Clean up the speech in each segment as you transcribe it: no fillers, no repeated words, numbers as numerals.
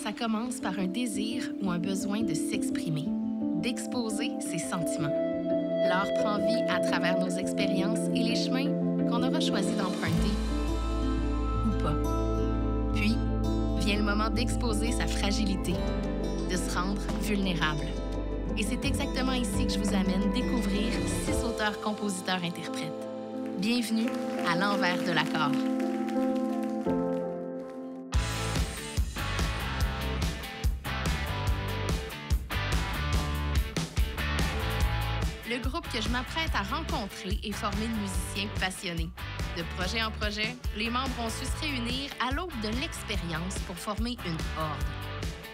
ça commence par un désir ou un besoin de s'exprimer, d'exposer ses sentiments. L'art prend vie à travers nos expériences et les chemins qu'on aura choisi d'emprunter ou pas. Puis, vient le moment d'exposer sa fragilité, de se rendre vulnérable. Et c'est exactement ici que je vous amène découvrir 6 auteurs, compositeurs, interprètes. Bienvenue à l'envers de l'accord. Le groupe que je m'apprête à rencontrer est formé de musiciens passionnés. De projet en projet, les membres ont su se réunir à l'aube de l'expérience pour former une horde.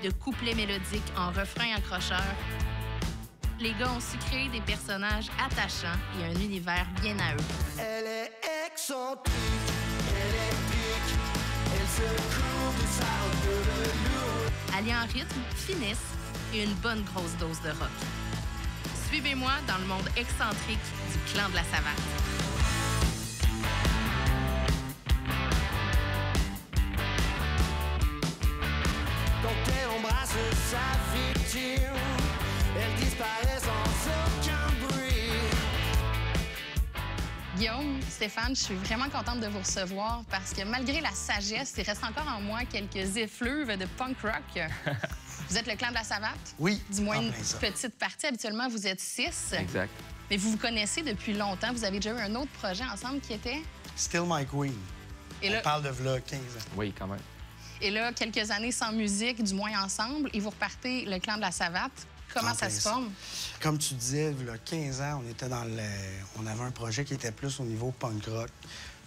De couplets mélodiques en refrains accrocheurs, les gars ont su créer des personnages attachants et un univers bien à eux. Elle est excentrique, électrique, elle se couvre de sa robe de velours. Alliant rythme, finesse et une bonne grosse dose de rock. Suivez-moi dans le monde excentrique du clan de la savate. Quand elle embrasse sa victime, elle disparaît sans aucun bruit. Guillaume, Stéphane, je suis vraiment contente de vous recevoir parce que malgré la sagesse, il reste encore en moi quelques effluves de punk rock. Vous êtes le clan de la savate? Oui. Du moins une petite partie. Habituellement, vous êtes 6. Exact. Mais vous vous connaissez depuis longtemps. Vous avez déjà eu un autre projet ensemble qui était? Still My Queen. Et là... On parle de v'là 15 ans. Oui, quand même. Et là, quelques années sans musique, du moins ensemble, et vous repartez le clan de la savate. Comment ça se forme? Comme tu disais, il y a 15 ans, on était on avait un projet qui était plus au niveau punk rock,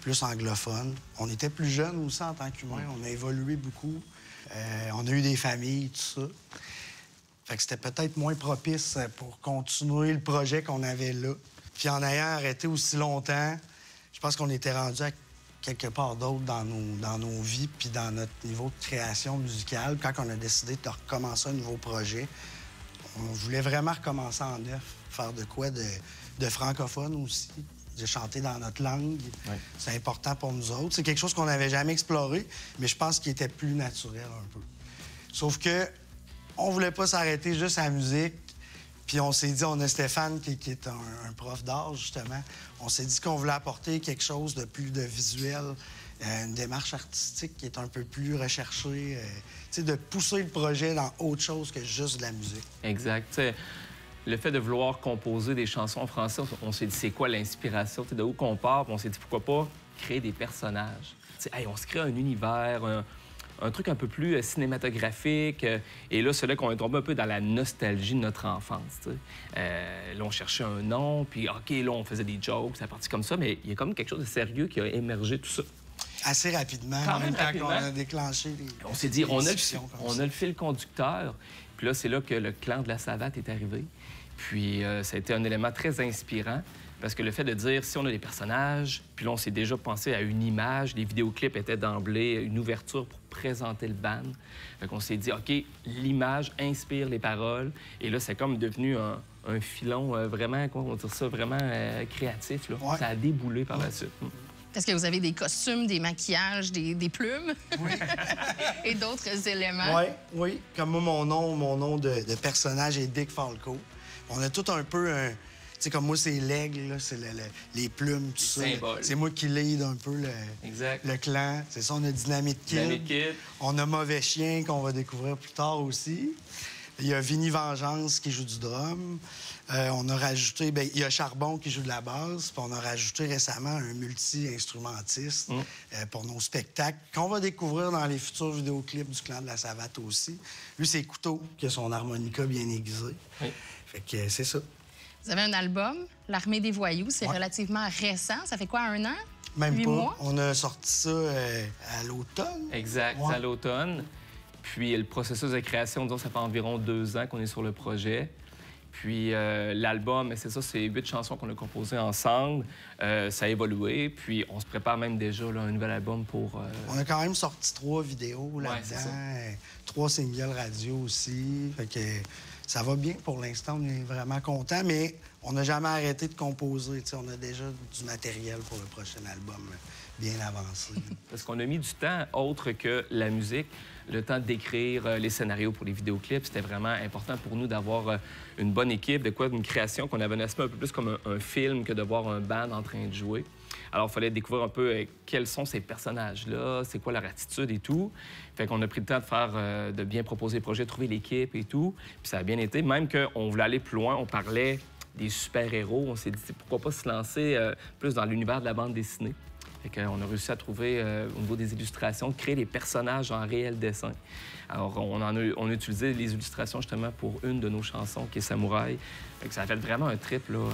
plus anglophone. On était plus jeunes aussi en tant qu'humains. On a évolué beaucoup. On a eu des familles, tout ça. Fait que c'était peut-être moins propice pour continuer le projet qu'on avait là. Puis en ayant arrêté aussi longtemps, je pense qu'on était rendu à quelque part d'autre dans nos vies puis dans notre niveau de création musicale. Quand on a décidé de recommencer un nouveau projet, on voulait vraiment recommencer en neuf, faire de quoi de francophone aussi, de chanter dans notre langue. Ouais. C'est important pour nous autres. C'est quelque chose qu'on n'avait jamais exploré, mais je pense qu'il était plus naturel un peu. Sauf que on voulait pas s'arrêter juste à la musique. Puis on s'est dit, on a Stéphane qui est un prof d'art, justement. On s'est dit qu'on voulait apporter quelque chose de plus de visuel, une démarche artistique qui est un peu plus recherchée, de pousser le projet dans autre chose que juste de la musique. Exact. T'sais, le fait de vouloir composer des chansons en français, on s'est dit c'est quoi l'inspiration, de où qu'on part, puis on s'est dit pourquoi pas créer des personnages. Hey, on se crée un univers, un truc un peu plus cinématographique. Et là, c'est là qu'on est tombé un peu dans la nostalgie de notre enfance. Là, on cherchait un nom, puis OK, là, on faisait des jokes, ça a parti comme ça, mais il y a comme quelque chose de sérieux qui a émergé tout ça. Assez rapidement, Quand même qu'on a déclenché les On s'est dit, on a ça. le fil conducteur. Puis là, c'est là que le clan de la savate est arrivé. Puis ça a été un élément très inspirant parce que le fait de dire, si on a des personnages, puis là, on s'est déjà pensé à une image, les vidéoclips étaient d'emblée une ouverture pour présenter le band. Fait qu'on s'est dit, OK, l'image inspire les paroles. Et là, c'est comme devenu un filon vraiment, comment on va dire ça, vraiment créatif. Là. Ouais. Ça a déboulé par la suite. Est-ce que vous avez des costumes, des maquillages, des plumes? Oui. Et d'autres éléments? Oui, oui. Comme moi, mon nom de personnage est Dick Falco. On a tout un peu un... Tu sais, comme moi, c'est l'aigle, là, c'est les plumes, tout ça. C'est moi qui lead un peu le clan. C'est ça, on a Dynamite Kid. On a Mauvais Chien, qu'on va découvrir plus tard aussi. Il y a Vinny Vengeance qui joue du drum. On a rajouté... Bien, il y a Charbon qui joue de la basse. Puis on a rajouté récemment un multi-instrumentiste pour nos spectacles qu'on va découvrir dans les futurs vidéoclips du clan de la savate aussi. Lui, c'est Couteau qui a son harmonica bien aiguisé. Oui. Fait que c'est ça. Vous avez un album, L'Armée des voyous. C'est relativement récent. Ça fait quoi, 1 an? Même 8 pas. mois? On a sorti ça à l'automne. Exact, à l'automne. Puis le processus de création, disons, ça fait environ 2 ans qu'on est sur le projet. Puis l'album, c'est ça, c'est 8 chansons qu'on a composées ensemble. Ça a évolué, puis on se prépare même déjà là, un nouvel album pour... On a quand même sorti 3 vidéos là-dedans, 3 singles radio aussi. Fait que ça va bien pour l'instant, on est vraiment contents, mais on n'a jamais arrêté de composer. T'sais, on a déjà du matériel pour le prochain album bien avancé. Parce qu'on a mis du temps autre que la musique, le temps d'écrire les scénarios pour les vidéoclips. C'était vraiment important pour nous d'avoir une bonne équipe, une création qu'on avait un aspect un peu plus comme un film que de voir un band en train de jouer. Alors, il fallait découvrir un peu quels sont ces personnages-là, c'est quoi leur attitude et tout. Fait qu'on a pris le temps de de bien proposer le projet, trouver l'équipe et tout. Puis ça a bien été. Même qu'on voulait aller plus loin, on parlait des super-héros. On s'est dit, pourquoi pas se lancer plus dans l'univers de la bande dessinée. Fait qu'on a réussi à trouver, au niveau des illustrations, créer des personnages en réel dessin. Alors, on a utilisé les illustrations justement pour une de nos chansons, qui est Samouraï. Fait que ça a fait vraiment un trip, là.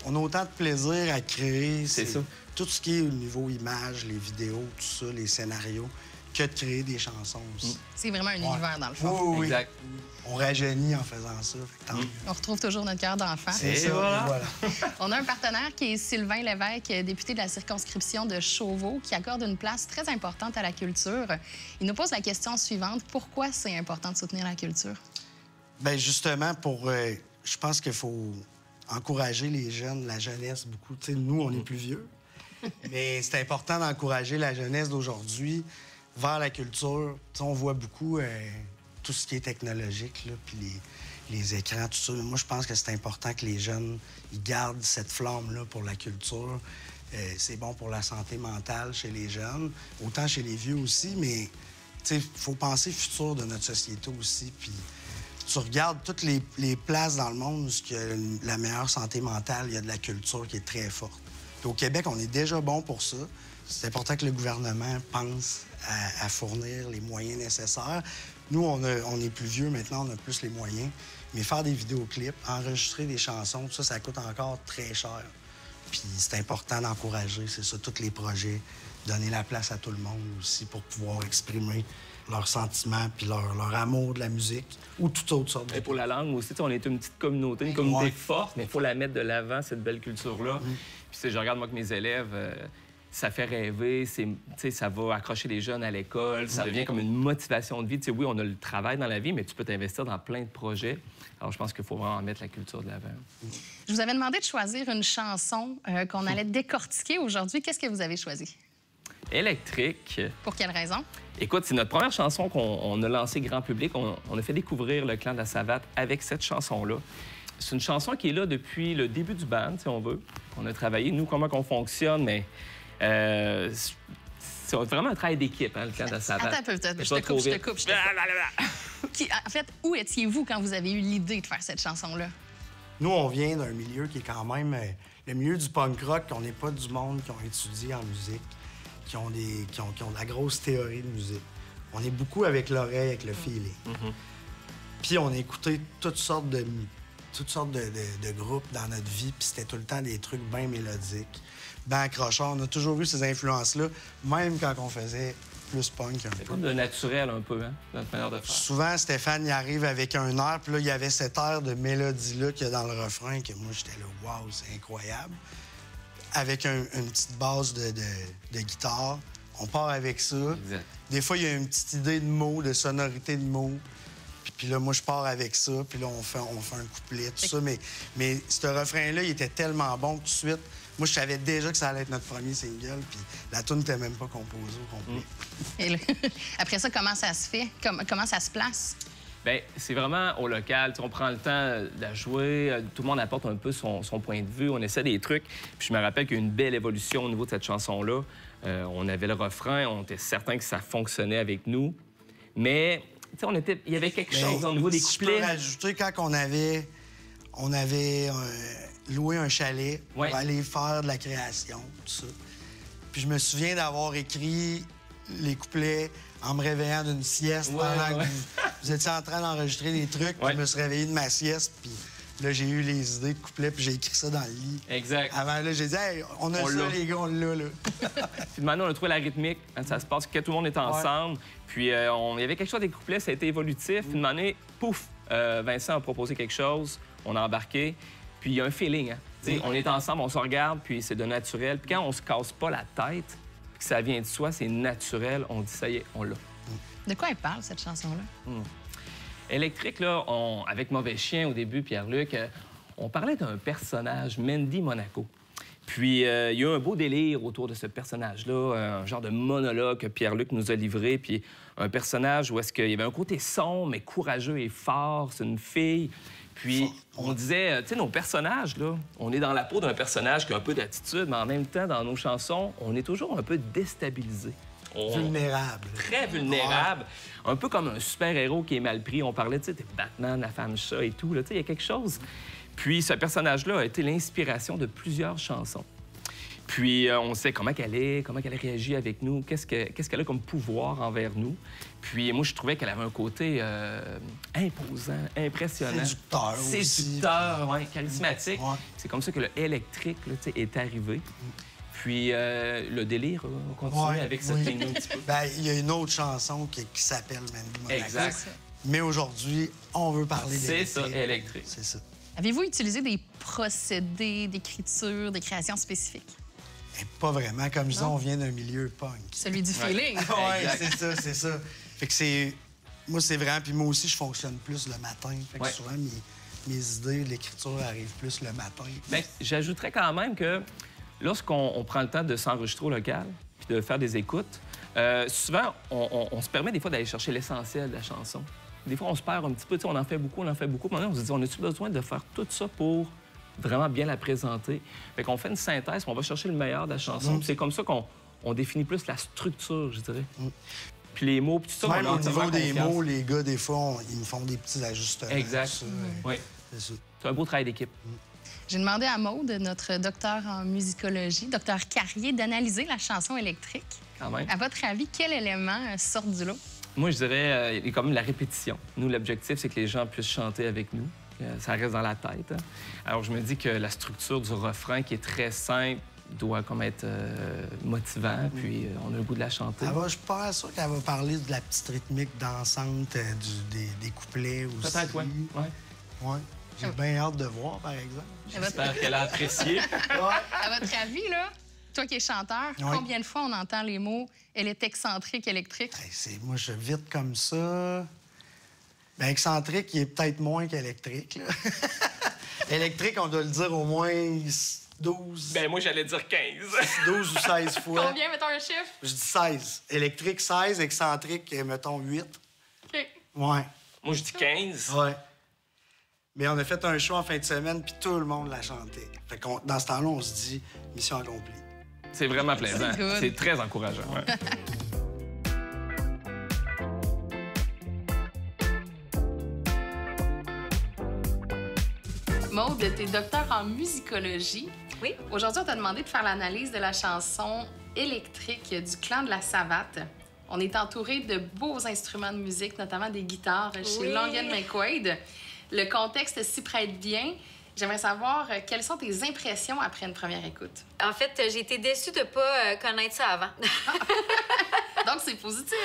On a autant de plaisir à créer. C'est ça. Tout ce qui est au niveau image, les vidéos, tout ça, les scénarios, que de créer des chansons aussi. C'est vraiment un univers, dans le fond. Oui. Exact. On rajeunit en faisant ça. Fait que tant mieux. On retrouve toujours notre cœur d'enfant. C'est ça, voilà. On a un partenaire qui est Sylvain Lévesque, député de la circonscription de Chauveau, qui accorde une place très importante à la culture. Il nous pose la question suivante. Pourquoi c'est important de soutenir la culture? Bien, justement, je pense qu'il faut encourager les jeunes, la jeunesse, beaucoup. Tu sais, nous, on est plus vieux. Mais c'est important d'encourager la jeunesse d'aujourd'hui vers la culture. Tu sais, on voit beaucoup tout ce qui est technologique, là, puis les écrans, tout ça. Mais moi, je pense que c'est important que les jeunes ils gardent cette flamme-là pour la culture. C'est bon pour la santé mentale chez les jeunes, autant chez les vieux aussi, mais il faut penser futur de notre société aussi. Puis tu regardes toutes les places dans le monde où il y a la meilleure santé mentale, il y a de la culture qui est très forte. Puis au Québec, on est déjà bon pour ça. C'est important que le gouvernement pense à fournir les moyens nécessaires. Nous, on est plus vieux maintenant, on a plus les moyens. Mais faire des vidéoclips, enregistrer des chansons, tout ça, ça coûte encore très cher. Puis c'est important d'encourager, c'est ça, tous les projets, donner la place à tout le monde aussi pour pouvoir exprimer leurs sentiments puis leur amour de la musique ou toute autre sorte de... Et pour la langue aussi, on est une petite communauté, une communauté forte, mais il faut la mettre de l'avant, cette belle culture-là. Puis je regarde, moi, que mes élèves... ça fait rêver, ça va accrocher les jeunes à l'école, ça devient comme une motivation de vie. T'sais, oui, on a le travail dans la vie, mais tu peux t'investir dans plein de projets. Alors, je pense qu'il faut vraiment mettre la culture de l'avant. Je vous avais demandé de choisir une chanson qu'on allait décortiquer aujourd'hui. Qu'est-ce que vous avez choisi? Électrique. Pour quelle raison? Écoute, c'est notre première chanson qu'on a lancée grand public. On a fait découvrir le Clan de la Savate avec cette chanson-là. C'est une chanson qui est là depuis le début du band, si on veut. On a travaillé, nous, comment on fonctionne, mais... c'est vraiment un travail d'équipe, hein, le Clan de la Savate. Attends un peu, je te coupe. En fait, où étiez-vous quand vous avez eu l'idée de faire cette chanson-là? Nous, on vient d'un milieu qui est quand même le milieu du punk rock. On n'est pas du monde qui ont étudié en musique, qui ont de la grosse théorie de musique. On est beaucoup avec l'oreille, avec le feeling. Puis on a écouté toutes sortes de groupes dans notre vie, puis c'était tout le temps des trucs bien mélodiques, bien accrocheurs. On a toujours eu ces influences-là, même quand on faisait plus punk. C'est comme de naturel un peu, hein, notre manière de faire. Souvent, Stéphane, il arrive avec un air, puis là, il y avait cet air de mélodie-là qu'il y a dans le refrain, que moi, j'étais là, waouh, c'est incroyable. Avec une petite base de guitare, on part avec ça. Exact. Des fois, il y a une petite idée de mots, de sonorité de mots. Puis là, moi, je pars avec ça, puis là, on fait un couplet, tout ça. Mais ce refrain-là, il était tellement bon que tout de suite, moi, je savais déjà que ça allait être notre premier single, puis la tune n'était même pas composée au complet. Et là, après ça, comment ça se fait? Comment ça se place? Bien, c'est vraiment au local. T'sais, on prend le temps de la jouer. Tout le monde apporte un peu son point de vue. On essaie des trucs. Puis je me rappelle qu'il y a eu une belle évolution au niveau de cette chanson-là. On avait le refrain. On était certain que ça fonctionnait avec nous. Mais... il y avait quelque chose au niveau des couplets. Je peux rajouter, quand on avait loué un chalet pour aller faire de la création, tout ça. Puis je me souviens d'avoir écrit les couplets en me réveillant d'une sieste pendant que vous étiez en train d'enregistrer des trucs. Puis je me suis réveillé de ma sieste, puis là, j'ai eu les idées de couplets, puis j'ai écrit ça dans le lit. Exact. Avant, là, j'ai dit, hey, on a ça, les gars, on l'a, là. Puis maintenant, on a trouvé la rythmique. Ça se passe que tout le monde est ensemble. Puis il y avait quelque chose des couplets, ça a été évolutif. Puis une année, pouf, Vincent a proposé quelque chose, on a embarqué. Puis il y a un feeling, hein. On est ensemble, on se regarde, puis c'est de naturel. Puis quand on se casse pas la tête, que ça vient de soi, c'est naturel, on dit, ça y est, on l'a. De quoi elle parle, cette chanson-là? Électrique, là, avec Mauvais Chien au début, Pierre-Luc, on parlait d'un personnage, Mandy Monaco. Puis, il y a eu un beau délire autour de ce personnage-là, un genre de monologue que Pierre-Luc nous a livré, puis un personnage où est-ce qu'il y avait un côté sombre, mais courageux et fort. C'est une fille. Puis, on disait, tu sais, nos personnages, là, on est dans la peau d'un personnage qui a un peu d'attitude, mais en même temps, dans nos chansons, on est toujours un peu déstabilisé. Vulnérable. Très vulnérable. Un peu comme un super-héros qui est mal pris. On parlait, tu sais, de Batman, la femme chat et tout, là, tu sais, il y a quelque chose. Puis, ce personnage-là a été l'inspiration de plusieurs chansons. Puis, on sait comment elle réagit avec nous, qu'est-ce qu'elle a comme pouvoir envers nous. Puis, moi, je trouvais qu'elle avait un côté imposant, impressionnant. Séducteur aussi. Séducteur, oui, charismatique. Ouais. C'est comme ça que le électrique là, est arrivé. Puis, le délire a continué avec cette ligne un petit peu. Bien, il y a une autre chanson qui s'appelle Mandy Monaco. Exact. Mais aujourd'hui, on veut parler d'électrique. C'est ça, électrique. C'est ça. Avez-vous utilisé des procédés d'écriture, des créations spécifiques? Et pas vraiment. Comme je disais, on vient d'un milieu punk. Celui du feeling. Oui, c'est ça. Fait que c'est... Moi, c'est vraiment... Puis moi aussi, je fonctionne plus le matin. Fait que souvent, mes idées, l'écriture arrivent plus le matin. Bien, j'ajouterais quand même que lorsqu'on prend le temps de s'enregistrer au local puis de faire des écoutes, souvent, on se permet des fois d'aller chercher l'essentiel de la chanson. Des fois, on se perd un petit peu. On en fait beaucoup. Maintenant, on se dit, on a-tu besoin de faire tout ça pour vraiment bien la présenter? Fait qu'on fait une synthèse, on va chercher le meilleur de la chanson. C'est comme ça qu'on définit plus la structure, je dirais. Puis les mots, puis tout ça, même on a au niveau des confiance. mots, les gars, des fois, ils me font des petits ajustements. Exact. Ça, Oui. c'est ça. C'est un beau travail d'équipe. J'ai demandé à Maude, notre docteur en musicologie, docteur Carrier, d'analyser la chanson électrique. Quand même. À votre avis, quel élément sort du lot? Moi, je dirais, il y a quand même la répétition. Nous, l'objectif, c'est que les gens puissent chanter avec nous. Ça reste dans la tête. Hein. Alors, je me dis que la structure du refrain, qui est très simple, doit comme être motivant, puis on a le goût de la chanter. Je suis pas sûr qu'elle va parler de la petite rythmique dansante des couplets aussi. Peut-être, oui. Ouais. J'ai bien hâte de voir, par exemple. J'espère qu'elle a apprécié. À votre avis, là, toi qui es chanteur, Oui. combien de fois on entend les mots « elle est excentrique, électrique Hey, moi, je vite comme ça. Bien, excentrique, il est peut-être moins qu'électrique. Là. Électrique, on doit le dire au moins 12... Ben moi, j'allais dire 15. 12 ou 16 fois. Combien, mettons un chiffre? Je dis 16. Électrique, 16. Excentrique, mettons 8. OK. Ouais. Moi, je dis 15. Ouais. Mais on a fait un show en fin de semaine, puis tout le monde l'a chanté. Fait que dans ce temps-là, on se dit mission accomplie. C'est vraiment plaisant. C'est good. C'est très encourageant. Ouais. Maude, tu es docteur en musicologie. Oui. Aujourd'hui, on t'a demandé de faire l'analyse de la chanson électrique du clan de la Savate. On est entouré de beaux instruments de musique, notamment des guitares chez Oui. Long McQuaid. Le contexte s'y prête bien. J'aimerais savoir quelles sont tes impressions après une première écoute. En fait, j'ai été déçue de ne pas connaître ça avant. Donc, c'est positif.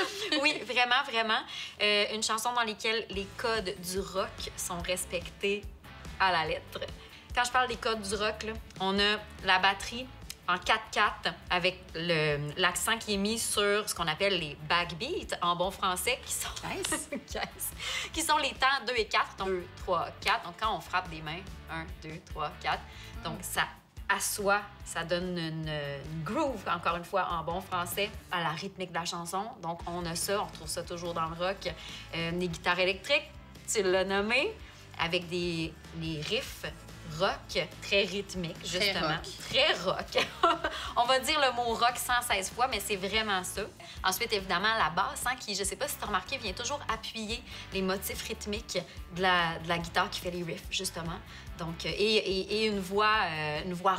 Oui, vraiment, vraiment. Une chanson dans laquelle les codes du rock sont respectés à la lettre. Quand je parle des codes du rock, là, on a la batterie en 4/4 avec l'accent qui est mis sur ce qu'on appelle les backbeats en bon français, qui sont, qui sont les temps 2 et 4. Donc 2, 3, 4. Donc quand on frappe des mains, 1, 2, 3, 4. Donc ça assoit, ça donne une groove, encore une fois, en bon français, à la rythmique de la chanson. Donc on a ça, on retrouve ça toujours dans le rock. Les guitares électriques, tu l'as nommé, avec les riffs rock, très rythmique, justement. Très rock. On va dire le mot rock 116 fois, mais c'est vraiment ça. Ensuite, évidemment, la basse, hein, qui, je sais pas si tu as remarqué, vient toujours appuyer les motifs rythmiques de la guitare qui fait les riffs, justement. Donc, et une voix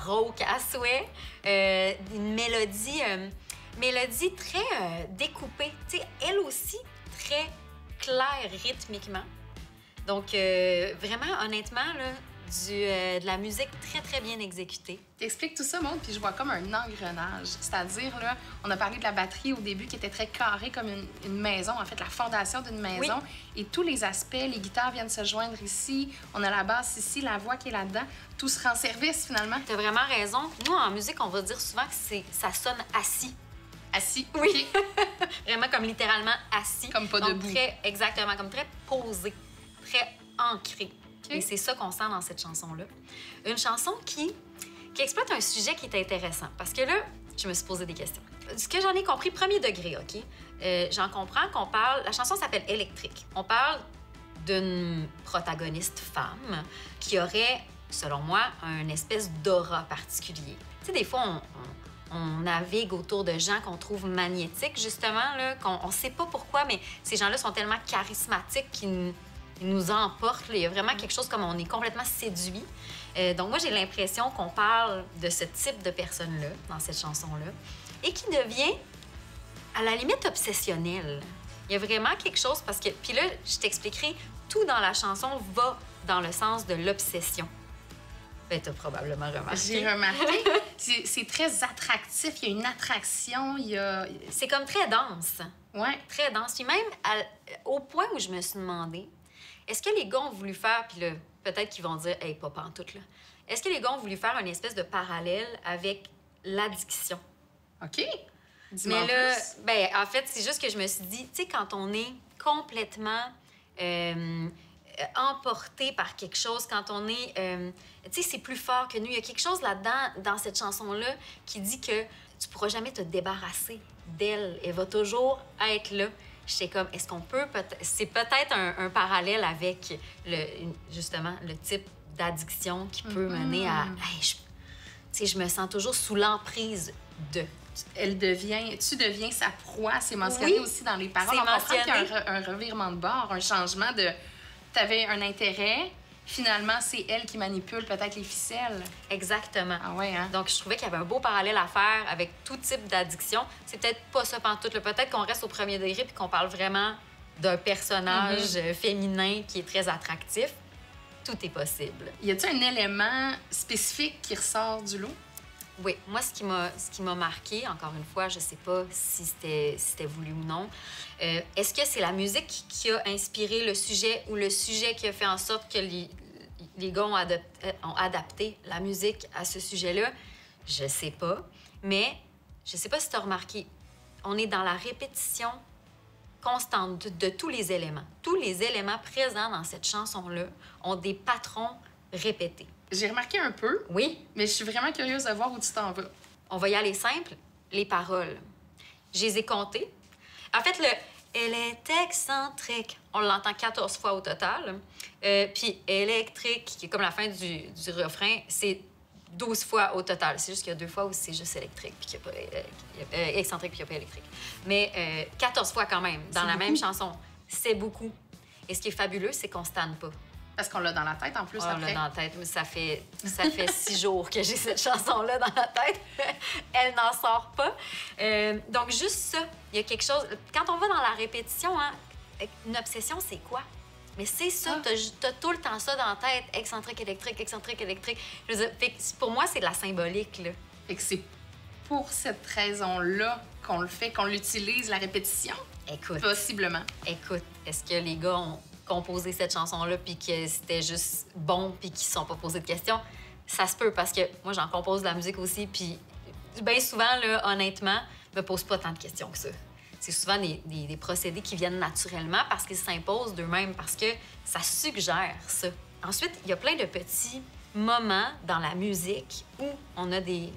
rauque à souhait, une mélodie très découpée. Tu sais, elle aussi, très claire rythmiquement. Donc, vraiment, honnêtement, là, de la musique très, très bien exécutée. T'expliques tout ça, Maude, puis je vois comme un engrenage. C'est-à-dire, là, on a parlé de la batterie au début qui était très carrée comme une maison, en fait, la fondation d'une maison. Oui. Et tous les aspects, les guitares viennent se joindre ici, on a la basse ici, la voix qui est là-dedans. Tout se rend service, finalement. T'as vraiment raison. Nous, en musique, on va dire souvent que ça sonne assis. Assis? Oui. Okay. Vraiment comme littéralement assis. Comme pas donc, debout. Exactement, comme très posé, très ancré. Okay. Et c'est ça qu'on sent dans cette chanson-là. Une chanson qui qui exploite un sujet qui est intéressant. Parce que là, je me suis posé des questions. Ce que j'en ai compris, premier degré, OK? J'en comprends qu'on parle... La chanson s'appelle « Électrique ». On parle d'une protagoniste femme qui aurait, selon moi, une espèce d'aura particulier. Tu sais, des fois, on navigue autour de gens qu'on trouve magnétiques, justement, là, qu'on ne sait pas pourquoi, mais ces gens-là sont tellement charismatiques qu'ils nous emportent. Là. Il y a vraiment quelque chose comme on est complètement séduit. Donc, moi, j'ai l'impression qu'on parle de ce type de personne-là, dans cette chanson-là, et qui devient, à la limite, obsessionnel. Il y a vraiment quelque chose, parce que... Puis là, je t'expliquerai, tout dans la chanson va dans le sens de l'obsession. Ben, t'as probablement remarqué. J'ai remarqué. C'est très attractif. Il y a une attraction, il y a... C'est comme très dense. Ouais. Très dense. Puis même au point où je me suis demandé, est-ce que les gars ont voulu faire... Puis là, peut-être qu'ils vont dire, hey, pas pantoute, là. Est-ce que les gars ont voulu faire une espèce de parallèle avec l'addiction? OK. Mais là, ben, en fait, c'est juste que je me suis dit, tu sais, quand on est complètement emporté par quelque chose, quand on est... tu sais, c'est plus fort que nous. Il y a quelque chose là-dedans, dans cette chanson-là, qui dit que tu pourras jamais te débarrasser d'elle. Elle va toujours être là. J'étais comme, est-ce qu'on peut... C'est peut-être un parallèle avec, justement, le type d'addiction qui peut mener à... Hey, tu sais, je me sens toujours sous l'emprise de... Tu deviens sa proie. C'est mentionné aussi dans les paroles. On comprend qu'il y a un revirement de bord, un changement de... Tu avais un intérêt, finalement, c'est elle qui manipule peut-être les ficelles. Exactement. Ah ouais, hein? Donc, je trouvais qu'il y avait un beau parallèle à faire avec tout type d'addiction. C'est peut-être pas ça pantoute. Peut-être qu'on reste au premier degré puis qu'on parle vraiment d'un personnage féminin qui est très attractif. Tout est possible. Y a-t-il un élément spécifique qui ressort du lot? Oui, moi, ce qui m'a marqué, encore une fois, je sais pas si c'était voulu ou non, est-ce que c'est la musique qui a inspiré le sujet ou le sujet qui a fait en sorte que les gars ont adapté la musique à ce sujet-là? Je sais pas. Mais je sais pas si tu as remarqué, on est dans la répétition constante de tous les éléments. Tous les éléments présents dans cette chanson-là ont des patrons répétés. J'ai remarqué un peu. Oui. Mais je suis vraiment curieuse de voir où tu t'en vas. On va y aller simple. Les paroles. Je les ai comptées. En fait, elle est excentrique. On l'entend 14 fois au total. Puis électrique, qui est comme la fin du refrain, c'est 12 fois au total. C'est juste qu'il y a 2 fois où c'est juste électrique, puis qu'il n'y a pas excentrique, puis qu'il n'y a pas électrique. Mais 14 fois quand même, dans la même chanson. C'est beaucoup. Et ce qui est fabuleux, c'est qu'on ne se tanne pas. Parce qu'on l'a dans la tête, en plus, après. On l'a dans la tête. Mais ça fait 6 jours que j'ai cette chanson-là dans la tête. Elle n'en sort pas. Donc, juste ça, il y a quelque chose... Quand on va dans la répétition, hein, une obsession, c'est quoi? Mais c'est ça, t'as tout le temps ça dans la tête. Excentrique, électrique, excentrique, électrique. Je veux dire, pour moi, c'est de la symbolique, là. Fait que c'est pour cette raison-là qu'on le fait, qu'on l'utilise, la répétition? Écoute. Possiblement. Écoute, est-ce que les gars ont composé cette chanson-là puis que c'était juste bon puis qu'ils se sont pas posé de questions? Ça se peut, parce que moi, j'en compose de la musique aussi, puis bien souvent, là, honnêtement, je me pose pas tant de questions que ça. C'est souvent des procédés qui viennent naturellement parce qu'ils s'imposent d'eux-mêmes, parce que ça suggère ça. Ensuite, il y a plein de petits moments dans la musique où on a des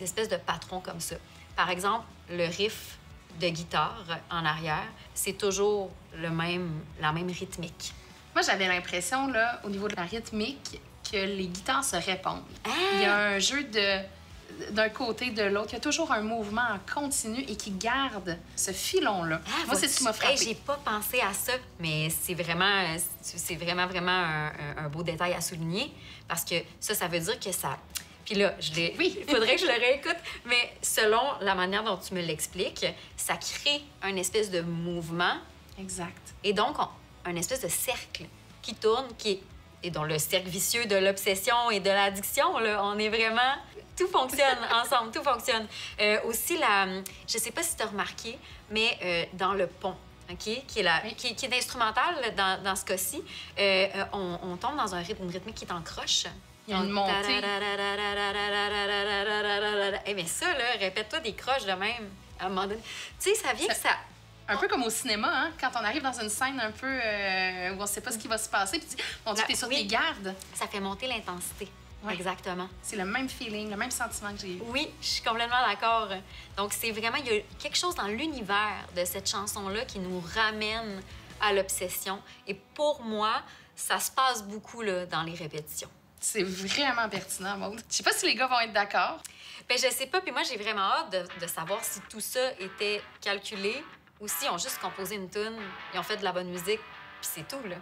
espèces de patrons comme ça. Par exemple, le riff de guitare en arrière, c'est toujours la même rythmique. Moi, j'avais l'impression, là, au niveau de la rythmique, que les guitares se répondent. Ah! Il y a un jeu d'un côté, de l'autre. Il y a toujours un mouvement en continu et qui garde ce filon-là. Ah, moi, c'est ce qui m'a frappé. Hey, j'ai pas pensé à ça, mais c'est vraiment un beau détail à souligner, parce que ça veut dire que ça... Puis là, il faudrait que je le réécoute, mais selon la manière dont tu me l'expliques, ça crée un espèce de mouvement. Exact. Et donc, un espèce de cercle qui tourne, et dont le cercle vicieux de l'obsession et de l'addiction, là, on est vraiment... Tout fonctionne ensemble, tout fonctionne. Aussi, je sais pas si tu as remarqué, mais dans le pont, OK, qui est instrumental dans ce cas-ci, on tombe dans une rythmique qui est en croche. Il y a une montée. Mais ça, là, répète-toi des croches de même, à un moment donné. Tu sais, ça vient que ça... Un peu comme au cinéma, hein? Quand on arrive dans une scène un peu où on ne sait pas ce qui va se passer, puis on dit que t'es sur tes gardes. Ça fait monter l'intensité. Ouais. Exactement. C'est le même feeling, le même sentiment que j'ai eu. Oui, je suis complètement d'accord. Donc, c'est vraiment, il y a quelque chose dans l'univers de cette chanson-là qui nous ramène à l'obsession. Et pour moi, ça se passe beaucoup là, dans les répétitions. C'est vraiment pertinent, Maud. Je sais pas si les gars vont être d'accord. Ben, je sais pas, puis moi, j'ai vraiment hâte de savoir si tout ça était calculé ou s'ils ont juste composé une tune, ils ont fait de la bonne musique, puis c'est tout, là.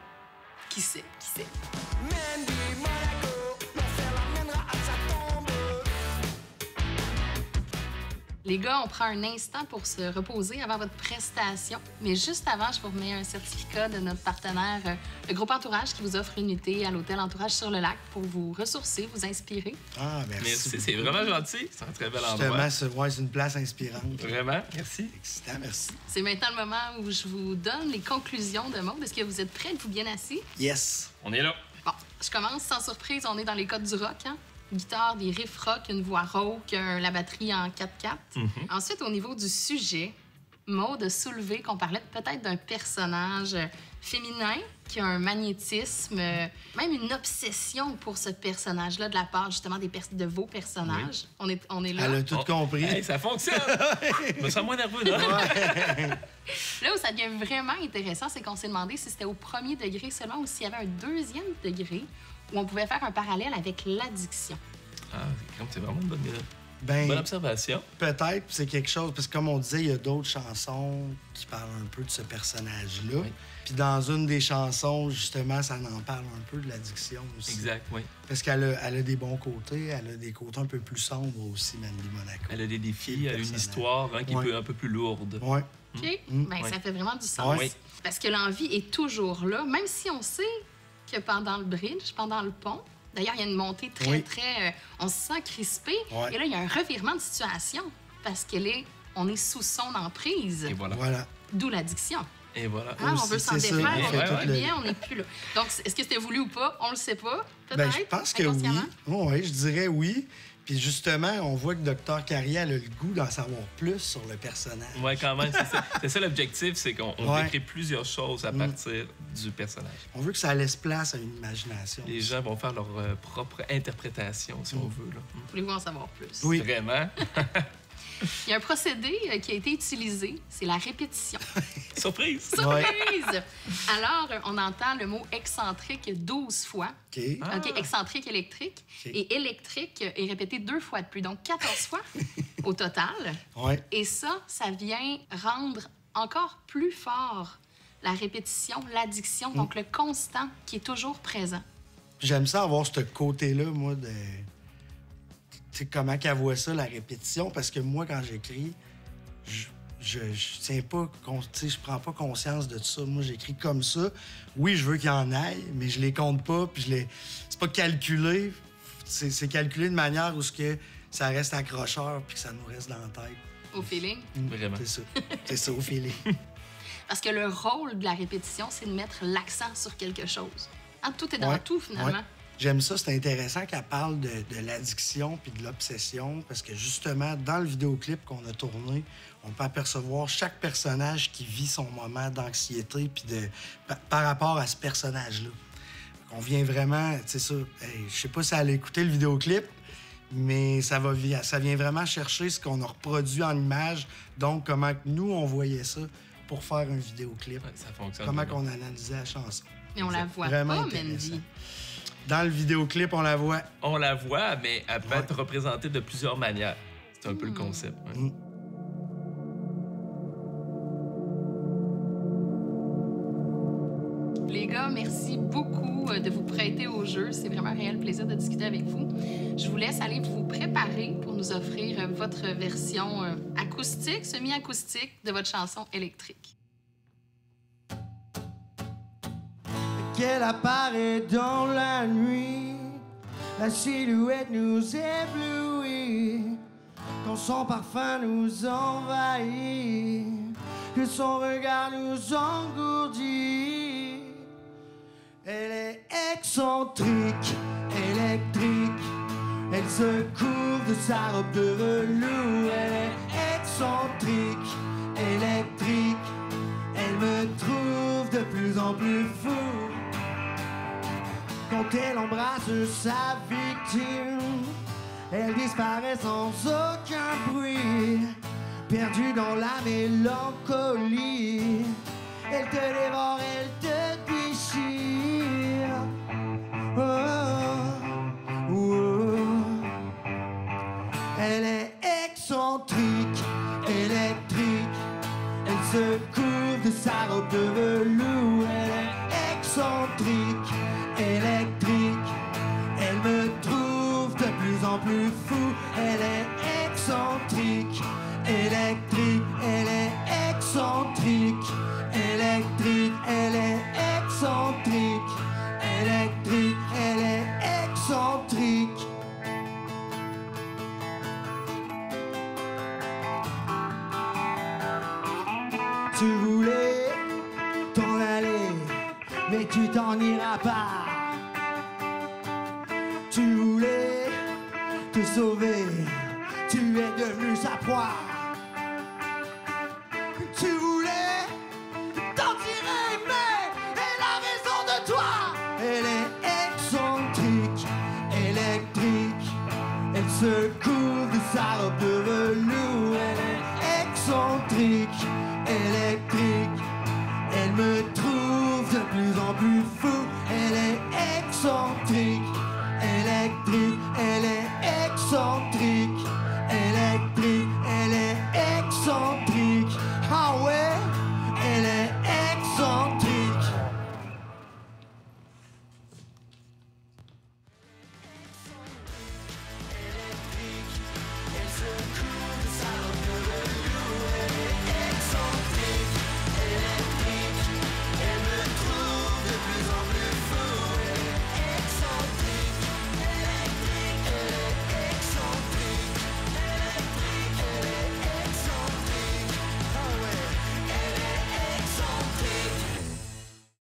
Qui sait? Qui sait? Mandy Monaco, l'enfer l'amènera à sa tombe. Les gars, on prend un instant pour se reposer avant votre prestation. Mais juste avant, je vous remets un certificat de notre partenaire, le groupe Entourage, qui vous offre une nuitée à l'hôtel Entourage sur le lac pour vous ressourcer, vous inspirer. Ah, merci. Merci, c'est vraiment gentil. C'est un très bel endroit. Justement, c'est une place inspirante. Vraiment, merci. Excitant, merci. C'est maintenant le moment où je vous donne les conclusions de Maud. Est-ce que vous êtes prêts? Êtes-vous bien assis? Yes. On est là. Bon, je commence sans surprise. On est dans les codes du rock, hein? Guitare, des riffs rock, une voix rauque, la batterie en 4/4. Ensuite, au niveau du sujet, Maud a soulevé qu'on parlait peut-être d'un personnage féminin qui a un magnétisme, même une obsession pour ce personnage-là de la part justement de vos personnages. Oui. On est là. Elle a tout compris. Hey, ça fonctionne. Je me sens moins nerveux, là. Là où ça devient vraiment intéressant, c'est qu'on s'est demandé si c'était au premier degré seulement ou s'il y avait un deuxième degré où on pouvait faire un parallèle avec l'addiction. Ah, c'est vraiment une bonne Ben, observation. peut-être, c'est quelque chose, parce que comme on disait, il y a d'autres chansons qui parlent un peu de ce personnage-là. Oui. Puis dans une des chansons, justement, ça en parle un peu de l'addiction aussi. Exact, oui. Parce qu'elle a des bons côtés, elle a des côtés un peu plus sombres aussi, Mandy Monaco. Elle a des défis, Le elle a une personnage. histoire hein, qui Ouais. peut un peu plus lourde. Oui. OK? Ben, Ouais. ça fait vraiment du sens. Ouais. Parce que l'envie est toujours là, même si on sait que pendant le bridge, pendant le pont, d'ailleurs, il y a une montée très, Oui. on se sent crispé. Ouais. Et là, il y a un revirement de situation parce on est sous son emprise, Et voilà. Voilà. d'où l'addiction. Et voilà. Ah, on Aussi, veut s'en c'est ça, défaire, on on fait veut tout plus le- bien, on n'est plus là. Donc, est-ce que c'était voulu ou pas? On le sait pas, peut-être? Ben, je pense que oui. inconsciemment? Oui, je dirais oui. Puis justement, on voit que Dr. Carrier elle a le goût d'en savoir plus sur le personnage. Oui, quand même, c'est ça. C'est ça l'objectif, c'est qu'on Ouais. décrit plusieurs choses à partir du personnage. On veut que ça laisse place à une imagination. Les gens vont faire leur propre interprétation, si on veut. Là. Voulez-vous en savoir plus? Oui. Vraiment. Il y a un procédé qui a été utilisé, c'est la répétition. Surprise! Surprise! Alors, on entend le mot excentrique 12 fois. OK. Ah. OK, excentrique, électrique. OK. Et électrique est répété 2 fois de plus, donc 14 fois au total. Ouais. Et ça vient rendre encore plus fort la répétition, l'addiction, donc le constant qui est toujours présent. J'aime ça avoir ce côté-là, moi, de. Tu sais, comment qu'elle voit ça, la répétition, parce que moi, quand j'écris, je tiens pas. Tu sais, je prends pas conscience de ça. Moi, j'écris comme ça. Oui, je veux qu'il y en aille, mais je les compte pas, puis c'est pas calculé. C'est calculé de manière où ça reste accrocheur, puis que ça nous reste dans la tête. Au feeling. Vraiment. C'est ça. C'est ça, au feeling. Parce que le rôle de la répétition, c'est de mettre l'accent sur quelque chose. Hein, tout est dans Ouais, tout, finalement. ouais. J'aime ça, c'est intéressant qu'elle parle de l'addiction puis de l'obsession, parce que justement, dans le vidéoclip qu'on a tourné, on peut apercevoir chaque personnage qui vit son moment d'anxiété puis par rapport à ce personnage-là. On vient vraiment, tu sais ça, je sais pas si elle a écouté le vidéoclip, mais ça vient vraiment chercher ce qu'on a reproduit en image, donc comment que nous, on voyait ça pour faire un vidéoclip. Ouais, ça fonctionne. Comment vraiment. qu'on analysait la chanson. Mais on la voit Vraiment pas, intéressant. Mandy. Dans le vidéoclip, on la voit. On la voit, mais elle peut Ouais. être représentée de plusieurs manières. C'est un peu le concept. ouais. Mm. Les gars, merci beaucoup de vous prêter au jeu. C'est vraiment un réel plaisir de discuter avec vous. Je vous laisse aller vous préparer pour nous offrir votre version acoustique, semi-acoustique de votre chanson électrique. Qu'elle apparaît dans la nuit, la silhouette nous éblouit, quand son parfum nous envahit, que son regard nous engourdit. Elle est excentrique, électrique, elle se couvre de sa robe de velours. Elle est excentrique, électrique, elle me trouve de plus en plus fou. quand elle embrasse sa victime. Elle disparaît sans aucun bruit, perdue dans la mélancolie. Elle te dévore, elle te déchire. Oh, oh, oh. Elle est excentrique, électrique. Elle se couvre de sa robe de velours. Elle est excentrique, électrique. Elle me trouve de plus en plus fou. Elle est excentrique, électrique. Elle est excentrique, électrique. Elle est excentrique, électrique. Elle est excentrique. Tu voulais t'en aller, mais tu t'en iras pas. Tu voulais te sauver, tu es devenu sa proie. Tu voulais t'en tirer, mais elle a raison de toi. Elle est excentrique, électrique. Elle se couvre de sa robe de velours. Elle est excentrique, électrique. Elle me trouve de plus en plus fou. Elle est excentrique, électrique. Elle est excentrique.